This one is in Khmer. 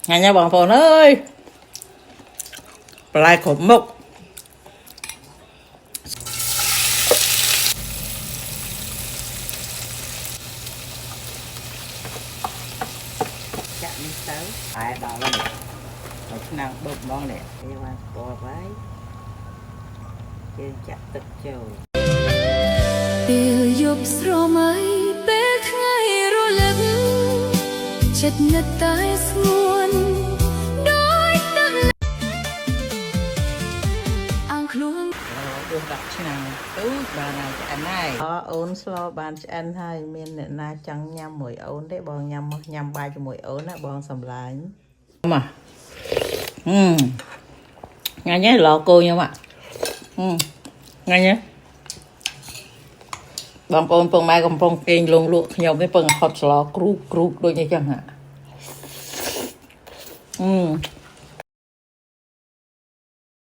Nghe nha bọn phồn ơi. Lại khổ mục. Chạm đi tới. Ai đó là nè. Một năng bụng bóng nè. Đây là bò váy. Trên chặt tức châu. ពេលយប់ស្រមៃពេលថ្ងៃរលឹកចិត្តនឹកតែស្ងួនដោយទឹកអង្គខ្លួនđưa đặtឆ្នាំទូបានហើយឆ្អិនហើយអូនស្លបានឆ្អិនហើយមានអ្នកណាចង់ញ៉ាំមួយអូនទេបងញ៉ាំញ៉ាំបាយជាមួយអូនណាបងសម្លាញ់មកញ៉ាំញ៉េឡោគោខ្ញុំញ៉ាំញ៉េបងប្អូនពងម៉ែកំពុងគេងលងលក់ខ្ញុំនេះពងហត់ស្លគ្រូដូចនេះចឹងហ่ะ